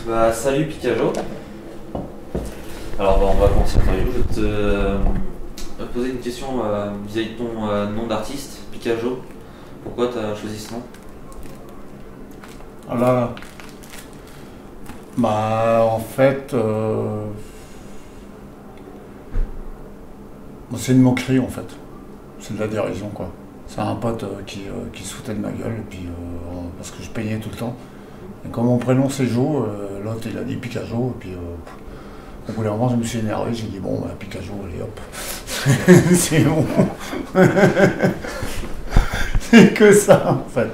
Bah, salut Picajo. Alors, on va commencer l'interview. Je vais te poser une question vis-à-vis de ton nom d'artiste, Picajo. Pourquoi tu as choisi ce nom? Ah là, bah en fait, c'est une moquerie en fait. C'est de la dérision quoi. C'est un pote qui se foutait de ma gueule et puis parce que je payais tout le temps. Et comme mon prénom c'est Jo, l'autre il a dit Picajo et puis au bout d'un moment je me suis énervé, j'ai dit bon bah Picajo allez hop. C'est bon. C'est que ça en fait.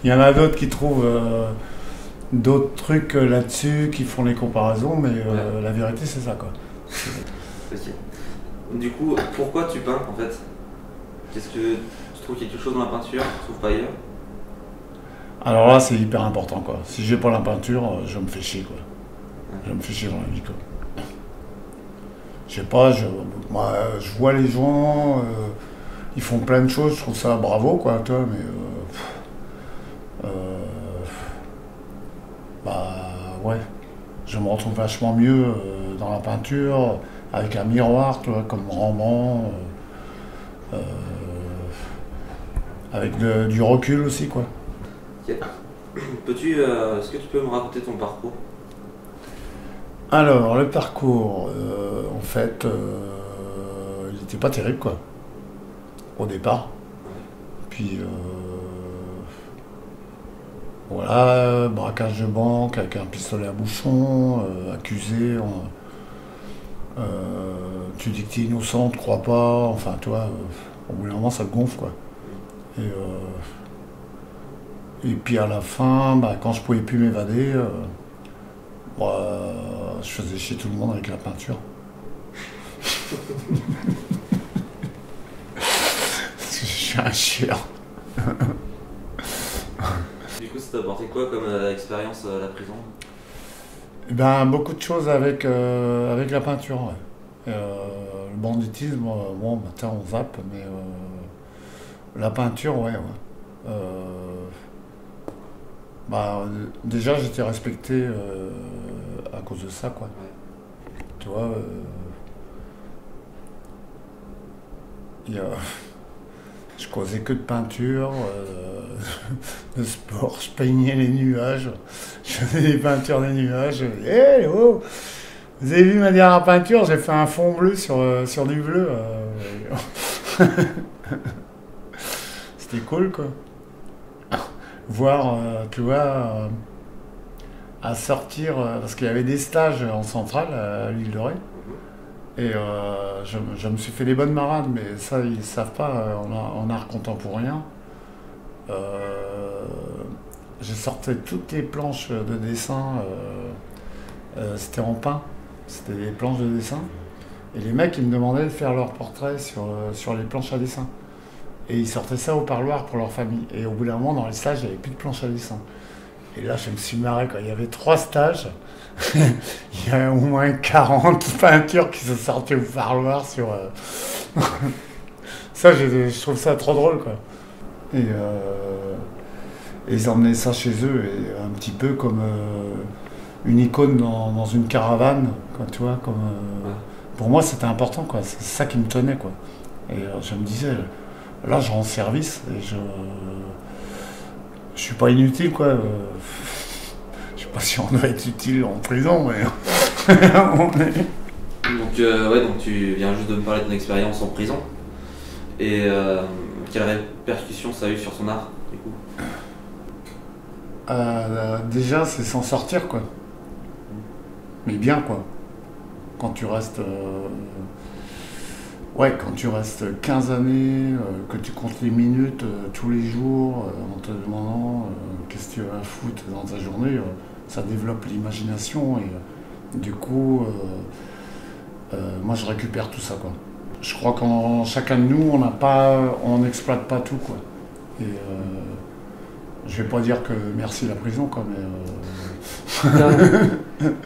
Il y en a d'autres qui trouvent d'autres trucs là-dessus, qui font les comparaisons, mais la vérité c'est ça quoi. Ok. Du coup, pourquoi tu peins en fait? Qu'est-ce que tu trouves quelque chose dans la peinture que tu trouves pas ailleurs? Alors là c'est hyper important quoi. Si j'ai pas la peinture, je me fais chier quoi. Je me fais chier dans la vie quoi. Je sais pas, moi, je vois les gens, ils font plein de choses, je trouve ça bravo quoi, toi, mais bah ouais, je me retrouve vachement mieux dans la peinture, avec un miroir, tu vois, comme Rembrandt, avec du recul aussi quoi. Ok. Est-ce que tu peux me raconter ton parcours? Alors, le parcours, en fait, il n'était pas terrible, quoi, au départ. Puis, voilà, braquage de banque avec un pistolet à bouchon, accusé, tu dis que t'es innocent, tu crois pas, enfin, toi, au bout d'un moment, ça te gonfle, quoi. Et puis à la fin, bah, quand je pouvais plus m'évader, je faisais chier tout le monde avec la peinture. Parce que je suis un chien. Du coup, ça t'a apporté quoi comme expérience à la prison? Eh ben, beaucoup de choses avec la peinture. Ouais. Le banditisme, bon, maintenant on zappe, mais la peinture, ouais. Bah, déjà, j'étais respecté à cause de ça, quoi. Ouais. Tu vois, je causais que de peinture, de sport, je peignais les nuages, je faisais des peintures des nuages. Hé, oh, vous avez vu ma dernière peinture? J'ai fait un fond bleu sur du bleu. C'était cool, quoi. Voir, tu vois, à sortir, parce qu'il y avait des stages en centrale à l'île de Ré. Et je me suis fait des bonnes marades, mais ça, ils ne savent pas en art contemporain. J'ai sorti toutes les planches de dessin, c'était en pain, c'était des planches de dessin. Et les mecs, ils me demandaient de faire leurs portraits sur les planches à dessin. Et ils sortaient ça au parloir pour leur famille. Et au bout d'un moment, dans les stages, il n'y avait plus de planches à dessin. Et là, je me suis marré quand il y avait 3 stages. Il y a au moins 40 peintures qui se sortaient au parloir sur. Ça, je trouve ça trop drôle, quoi. Et ils emmenaient ça chez eux, et un petit peu comme une icône dans une caravane, quoi, tu vois. Pour moi, c'était important, quoi. C'est ça qui me tenait, quoi. Et je me disais, là, je rends service, et je suis pas inutile, quoi. Je sais pas si on doit être utile en prison, mais. Donc tu viens juste de me parler de ton expérience en prison. Et quelle répercussion ça a eu sur ton art, du coup? Déjà, c'est s'en sortir, quoi. Mais bien, quoi. Quand tu restes. Ouais, quand tu restes 15 années, que tu comptes les minutes tous les jours, en te demandant qu'est-ce que tu vas foutre dans ta journée, ça développe l'imagination et du coup, moi je récupère tout ça, quoi. Je crois qu'en chacun de nous, on n'exploite pas tout, quoi. Et je vais pas dire que merci la prison, quoi, mais.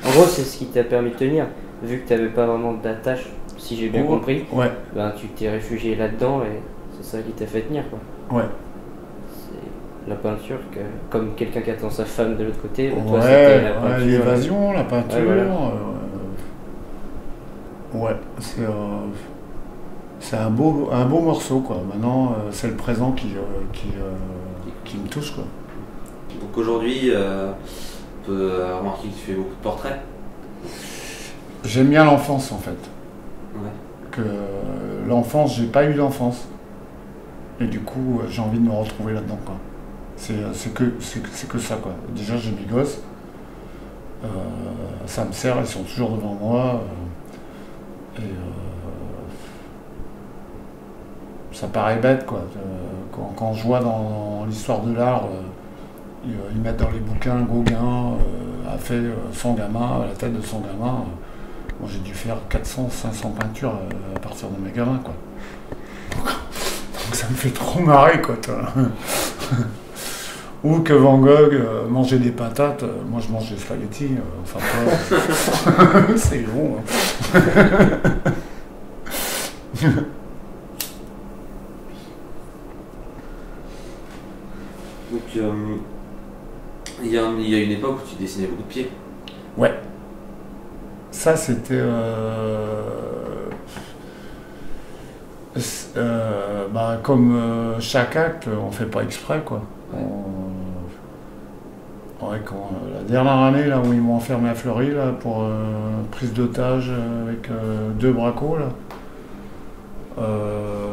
En gros, c'est ce qui t'a permis de tenir, vu que t'avais pas vraiment d'attache. Si j'ai bien compris, ouais. Ben, tu t'es réfugié là-dedans et c'est ça qui t'a fait tenir, quoi. Ouais. la peinture, comme quelqu'un qui attend sa femme de l'autre côté, bah, toi Ouais, c'était la peinture. l'évasion, la peinture. Ouais, voilà. Ouais, c'est un beau morceau, quoi. Maintenant, c'est le présent qui me touche, quoi. Donc aujourd'hui, on peut remarquer que tu fais beaucoup de portraits. J'aime bien l'enfance, en fait. Ouais. Que l'enfance, j'ai pas eu d'enfance. Et du coup, j'ai envie de me retrouver là-dedans, quoi. C'est que ça, quoi. Déjà, j'ai mes gosses. Ça me sert, ils sont toujours devant moi. Ça paraît bête, quoi. Quand je vois dans l'histoire de l'art, ils mettent dans les bouquins Gauguin a fait son gamin, à la tête de son gamin. Moi, j'ai dû faire 400, 500 peintures à partir de mes gamins, quoi. Donc ça me fait trop marrer, quoi. Ou que Van Gogh mangeait des patates, moi je mange des spaghettis, enfin pas. C'est bon. Donc il y a une époque où tu dessinais beaucoup de pieds. Ouais. Ça c'était. Comme chaque acte, on fait pas exprès, quoi. Ouais, la dernière année là où ils m'ont enfermé à Fleury là pour prise d'otage avec 2 bracos là,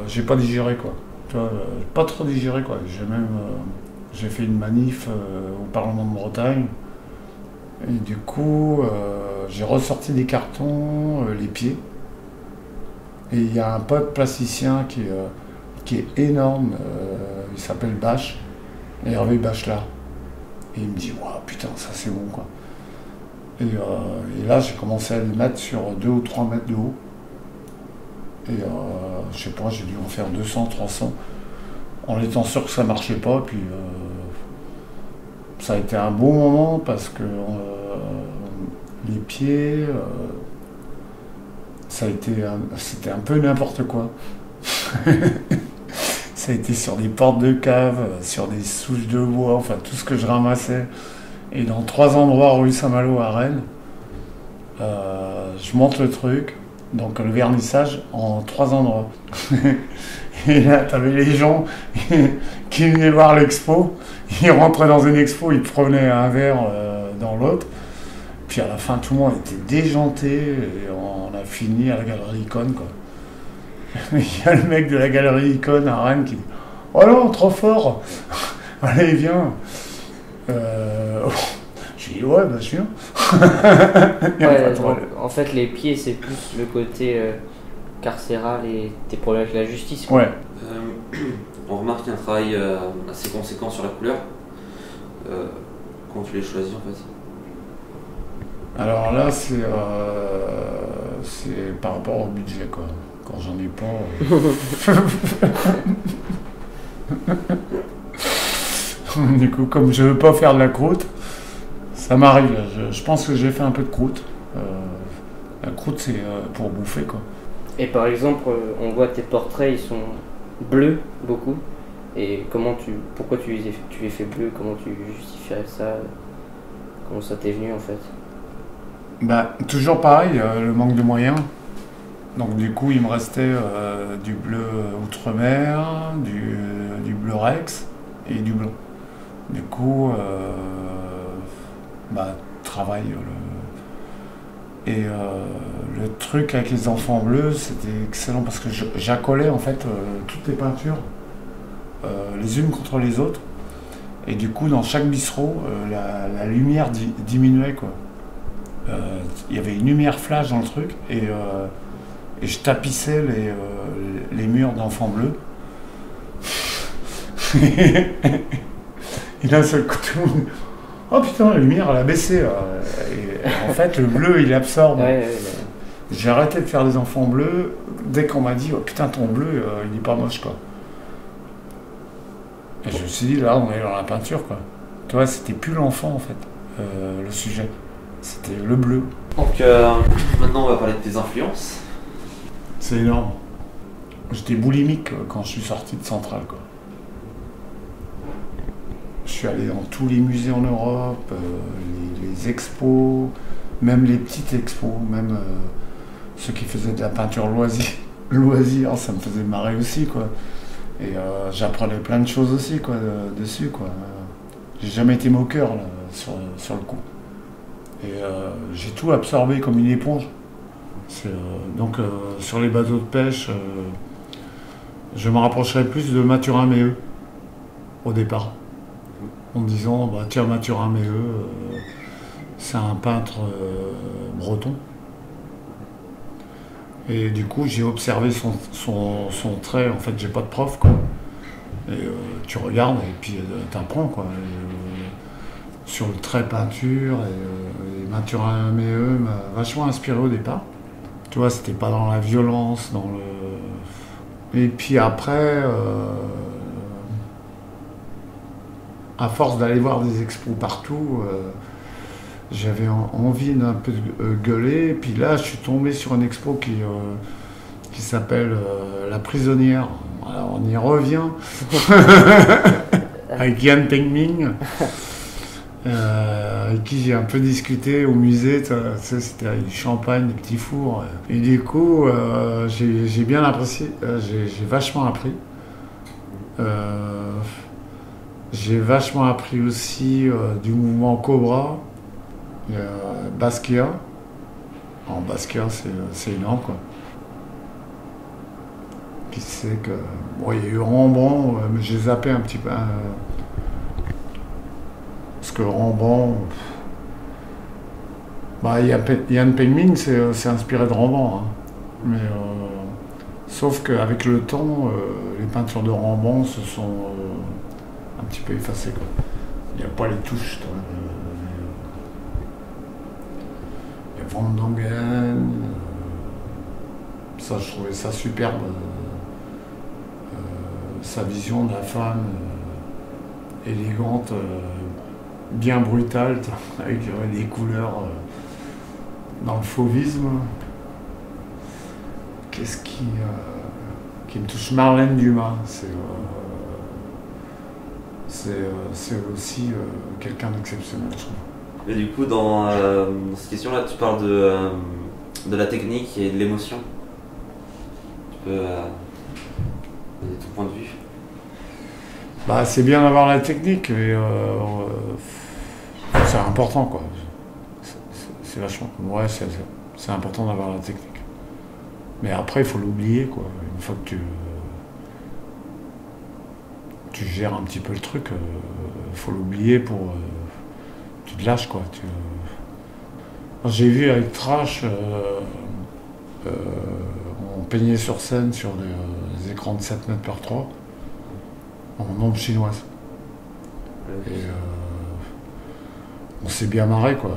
j'ai pas digéré, quoi. Tu vois, pas trop digéré, quoi. J'ai fait une manif au Parlement de Bretagne et du coup j'ai ressorti des cartons, les pieds, et il y a un pote plasticien qui est énorme, il s'appelle Bach, Hervé Bachelard. Et il me dit, waouh, putain, ça c'est bon, quoi. Et là, j'ai commencé à les mettre sur 2 ou 3 mètres de haut. Et je sais pas, j'ai dû en faire 200, 300, en étant sûr que ça marchait pas. Puis ça a été un beau moment parce que les pieds, c'était un peu n'importe quoi. Ça a été sur des portes de cave, sur des souches de bois, enfin tout ce que je ramassais. Et dans 3 endroits rue Saint-Malo à Rennes, je monte le truc, donc le vernissage en 3 endroits. Et là, t'avais les gens qui venaient voir l'expo, ils rentraient dans une expo, ils prenaient un verre dans l'autre. Puis à la fin, tout le monde était déjanté et on a fini à la galerie Icône, quoi. Il y a le mec de la galerie Icône à Rennes qui dit « Oh non, trop fort. Allez, viens. » Je dis « Ouais, bah je viens. » Ouais, donc, en fait, les pieds, c'est plus le côté carcéral et tes problèmes avec la justice, quoi. Ouais. On remarque un travail assez conséquent sur la couleur. Comment tu les choisis, en fait? Alors là, c'est par rapport au budget, quoi. Quand j'en ai pas. Du coup, comme je veux pas faire de la croûte, ça m'arrive. Je pense que j'ai fait un peu de croûte. La croûte, c'est pour bouffer, quoi. Et par exemple, on voit tes portraits, ils sont bleus, beaucoup. Et pourquoi tu les fais bleus? Comment tu justifierais ça? Comment ça t'est venu, en fait? Bah, toujours pareil, le manque de moyens. Donc du coup, il me restait du bleu Outre-mer, du bleu Rex et du blanc. Du coup, travail. Et le truc avec les enfants bleus, c'était excellent parce que j'accolais en fait toutes les peintures les unes contre les autres. Et du coup, dans chaque bistrot, la lumière diminuait, quoi. Il y avait une lumière flash dans le truc et je tapissais les murs d'enfants bleus. Et d'un seul coup, oh putain, la lumière elle a baissé. Et en fait, le bleu il absorbe. Ouais. J'ai arrêté de faire des enfants bleus dès qu'on m'a dit, oh putain, ton bleu il est pas moche, quoi. Et je me suis dit, là on est dans la peinture, quoi. Tu vois, c'était plus l'enfant en fait, le sujet. C'était le bleu. Donc maintenant on va parler de tes influences. C'est énorme. J'étais boulimique quand je suis sorti de Centrale, quoi. je suis allé dans tous les musées en Europe, les expos, même les petites expos, même ceux qui faisaient de la peinture loisir, ça me faisait marrer aussi, quoi. Et j'apprenais plein de choses aussi, quoi, dessus, quoi. J'ai jamais été moqueur là, sur le coup. Et j'ai tout absorbé comme une éponge. Donc sur les bateaux de pêche, je me rapprocherais plus de Mathurin Méheux au départ. En me disant, bah, tiens, Mathurin Méheux, c'est un peintre breton. Et du coup, j'ai observé son trait. En fait, j'ai pas de prof, quoi. Et tu regardes et puis t'apprends, quoi. Sur le trait peinture, et Mathurin Méheux m'a vachement inspiré au départ. Tu vois, c'était pas dans la violence, dans le... Et puis après, à force d'aller voir des expos partout, j'avais envie d'un peu gueuler. Et puis là, je suis tombé sur une expo qui s'appelle La Prisonnière. Alors, on y revient. Avec Yan Pengming. Avec qui j'ai un peu discuté au musée, tu sais, c'était avec du champagne, des petits fours. Et du coup, j'ai bien apprécié, j'ai vachement appris. J'ai vachement appris aussi du mouvement Cobra, Basquiat. En Basquiat, c'est énorme, quoi. Puis c'est que, bon, il y a eu Rembrandt, mais j'ai zappé un petit peu. Parce que Rembrandt, bah, Yan Pengming c'est inspiré de Rembrandt, hein. Mais sauf qu'avec le temps, les peintures de Rembrandt se sont un petit peu effacées, quoi. Il n'y a pas les touches. Il y a Van Dongen, ça, je trouvais ça superbe. Sa vision de la femme élégante, bien brutale, avec des couleurs dans le fauvisme. Qu'est-ce qui me touche? Marlène Dumas, c'est aussi quelqu'un d'exceptionnel, je trouve. Et du coup, dans cette question-là, tu parles de la technique et de l'émotion. Tu peux donner ton point de vue? Bah, c'est bien d'avoir la technique, mais c'est important, quoi. C'est vachement. Ouais, c'est important d'avoir la technique. Mais après, il faut l'oublier, quoi. Une fois que tu gères un petit peu le truc, il faut l'oublier pour... tu te lâches, quoi. J'ai vu avec Trash, on peignait sur scène sur des écrans de 7 mètres par 3 en ombre chinoise. Et on s'est bien marré, quoi.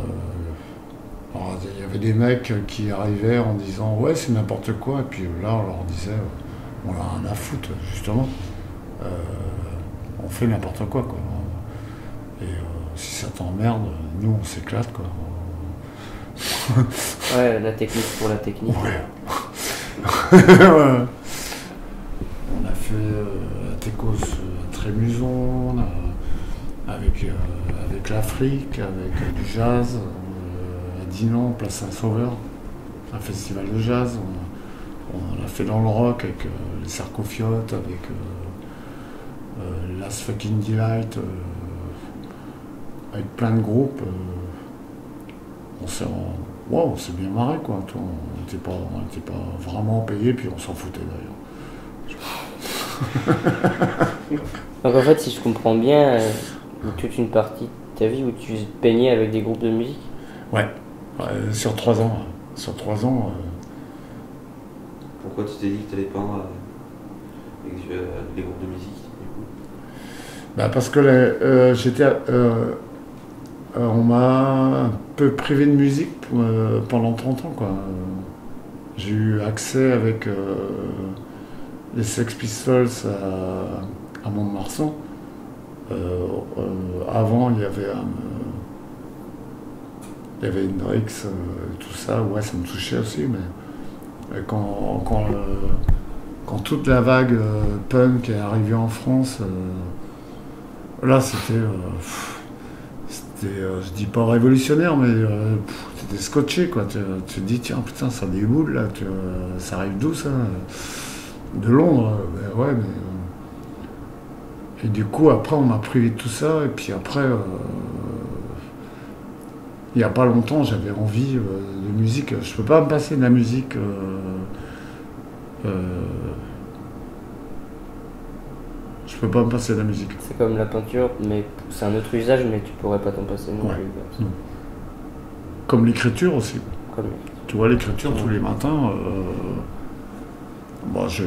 Alors, il y avait des mecs qui arrivaient en disant ouais, c'est n'importe quoi, et puis là on leur disait on a rien à foutre, justement. On fait n'importe quoi, quoi. Et si ça t'emmerde, nous on s'éclate, quoi. Ouais, la technique pour la technique. Ouais. Ouais. On a fait à Técos à Trémuson, avec l'Afrique, avec du jazz, à Dinan, Place Saint-Sauveur, un festival de jazz. On a fait dans le rock avec les Sarcofiotes, avec Last Fucking Delight, avec plein de groupes. On s'est bien marré, quoi. On n'était pas vraiment payé, puis on s'en foutait d'ailleurs. Donc en fait, si je comprends bien, toute une partie de ta vie où tu peignais avec des groupes de musique. Ouais, sur 3 ans. Sur 3 ans. Pourquoi tu t'es dit que tu allais peindre avec les groupes de musique, du coup? Bah parce que on m'a un peu privé de musique pendant 30 ans, quoi. J'ai eu accès avec les Sex Pistols à Mont-de-Marsan. Avant, il y avait Hendrix, tout ça, ouais, ça me touchait aussi, mais quand toute la vague punk est arrivée en France, Là, c'était, je dis pas révolutionnaire, mais c'était scotché, quoi. Tu te dis, tiens, putain, ça déboule, là, ça arrive d'où, ça? De Londres? Ben ouais, mais... Et du coup, après, on m'a privé de tout ça, et puis après, il n'y a pas longtemps, j'avais envie de musique. Je peux pas me passer de la musique... je peux pas me passer de la musique. C'est comme la peinture, mais c'est un autre usage, mais tu pourrais pas t'en passer non Ouais. plus. Comme l'écriture aussi. Comme... Tu vois, l'écriture tous les matins, je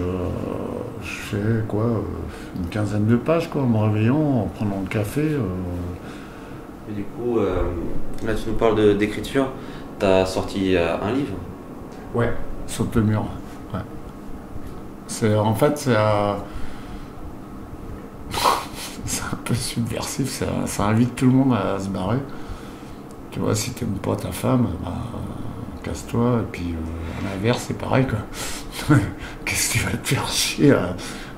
fais quoi, une quinzaine de pages, quoi, en me réveillant, en prenant le café. Et du coup, là tu nous parles d'écriture, t'as sorti un livre. Ouais. Saute le mur. Ouais. En fait, c'est un peu subversif, ça invite tout le monde à se barrer. Tu vois, si t'aimes pas ta femme, casse-toi, et puis à l'inverse, c'est pareil, quoi. Qu'est-ce que tu vas te faire chier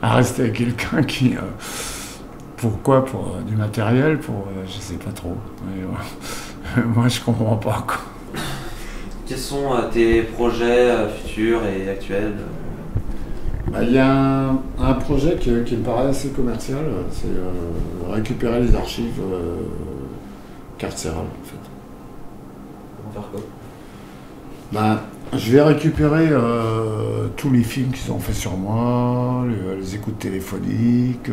à rester avec quelqu'un qui... pourquoi? Pour du matériel? Je sais pas trop. Mais, moi, je comprends pas, quoi. Quels sont tes projets futurs et actuels? Il y a un projet qui me paraît assez commercial, c'est récupérer les archives carcérales, en fait. Pour faire quoi? Je vais récupérer tous les films qu'ils ont fait sur moi, les écoutes téléphoniques,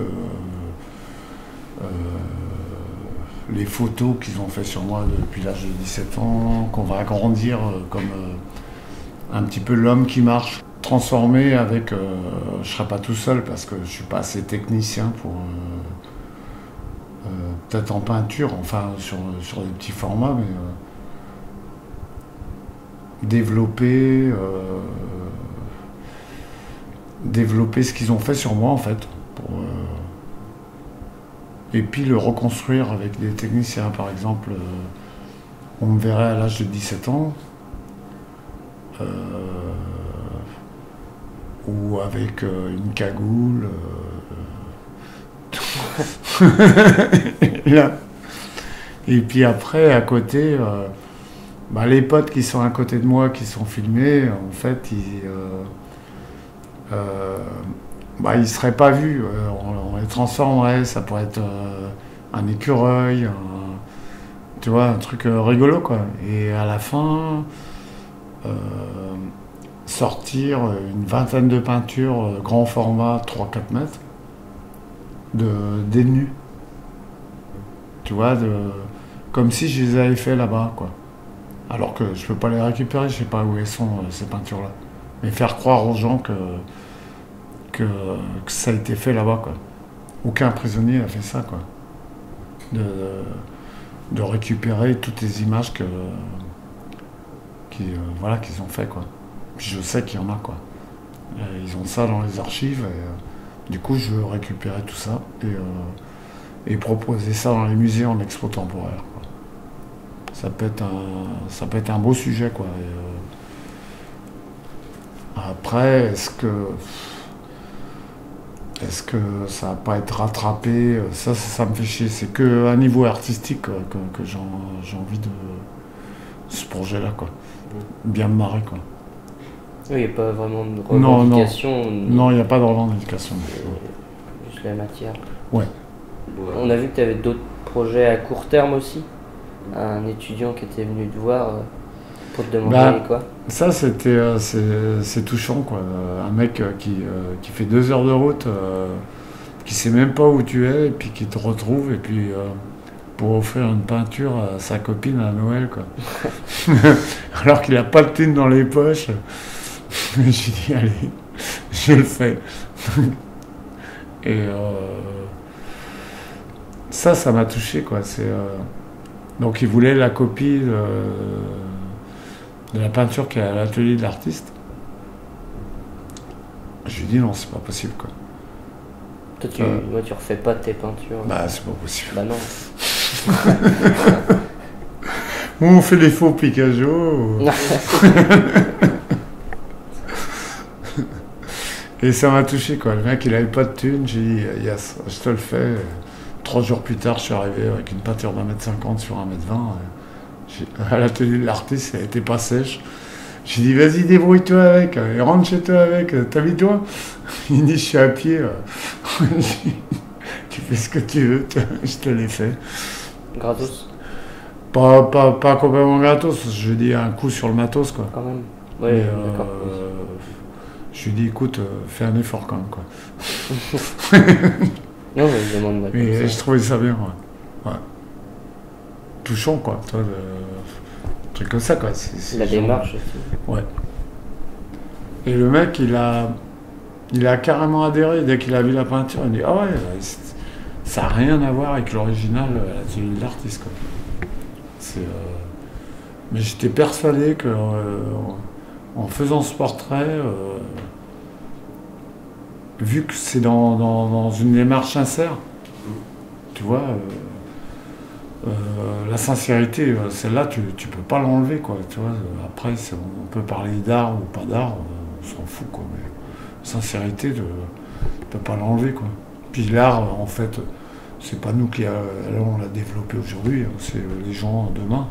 les photos qu'ils ont fait sur moi depuis l'âge de 17 ans, qu'on va agrandir comme un petit peu l'homme qui marche, transformer avec... je ne serai pas tout seul parce que je ne suis pas assez technicien pour... peut-être en peinture, enfin sur des petits formats, mais... développer ce qu'ils ont fait sur moi, en fait. Et puis le reconstruire avec des techniciens, par exemple. On me verrait à l'âge de 17 ans, ou avec une cagoule. Et puis après, à côté, les potes qui sont à côté de moi, qui sont filmés, en fait, ils ne seraient pas vus. On les transformerait, ça pourrait être un écureuil, tu vois, un truc rigolo, quoi. Et à la fin, sortir une vingtaine de peintures grand format, 3-4 mètres, des nus. Tu vois, comme si je les avais fait là-bas, quoi. Alors que je peux pas les récupérer, je sais pas où elles sont, ces peintures-là. Mais faire croire aux gens que ça a été fait là-bas, quoi. Aucun prisonnier a fait ça, quoi. De récupérer toutes les images qu'ils ont fait, quoi. Puis je sais qu'il y en a, quoi. Ils ont ça dans les archives, et du coup, je veux récupérer tout ça et proposer ça dans les musées en expo temporaire, quoi. Ça peut être un beau sujet, quoi. Après, est-ce que ça va pas être rattrapé? Ça me fait chier. C'est qu'à niveau artistique, quoi, que j'ai envie de ce projet-là, quoi. Bien me marrer, quoi. Oui, il n'y a pas vraiment de revendication. Non, il n'y a pas de revendication. Juste la matière. Ouais. On a vu que tu avais d'autres projets à court terme aussi. Un étudiant qui était venu te voir pour te demander quoi? Ça, c'est touchant, quoi. Un mec qui fait 2 heures de route, qui sait même pas où tu es, et puis qui te retrouve, et puis pour offrir une peinture à sa copine à Noël, quoi. Alors qu'il a pas de thune dans les poches. J'ai dit, allez, je le fais. Et ça m'a touché, quoi. Donc il voulait la copie de la peinture qui est à l'atelier de l'artiste. Je lui ai dit non, c'est pas possible, quoi. Toi, tu refais pas tes peintures. C'est pas possible. Non. On fait des faux Picasso. Et ça m'a touché, quoi. Le mec, il avait pas de thune. J'ai dit yes, je te le fais. 3 jours plus tard, je suis arrivé avec une peinture d'1,50 m sur 1,20 m. À l'atelier de l'artiste, elle n'était pas sèche. J'ai dit, vas-y, débrouille-toi avec, rentre chez toi avec, t'habilles-toi. Il dit, je suis à pied. Tu fais ce que tu veux, je te l'ai fait. Gratos, Pas complètement gratos, je lui dis un coup sur le matos, quoi. quand même. Mais, Ouais, d'accord. je lui dis, écoute, fais un effort quand même, quoi. Non, mais je demande Mais comme je ça. trouvais ça bien, ouais. Touchant, quoi. Toi, un truc comme ça, quoi. C'est La genre- démarche aussi. Ouais. Et le mec, il a carrément adhéré dès qu'il a vu la peinture. Il dit, ah ouais, ça n'a rien à voir avec l'original à l'atelier de l'artiste, quoi. Mais j'étais persuadé que en faisant ce portrait, vu que c'est dans une démarche sincère, tu vois, la sincérité, celle-là, tu peux pas l'enlever, quoi. Tu vois, après, on peut parler d'art ou pas d'art, on s'en fout, quoi. Mais sincérité, tu peux pas l'enlever, quoi. Puis l'art, en fait, c'est pas nous qui allons la développer aujourd'hui, c'est les gens demain.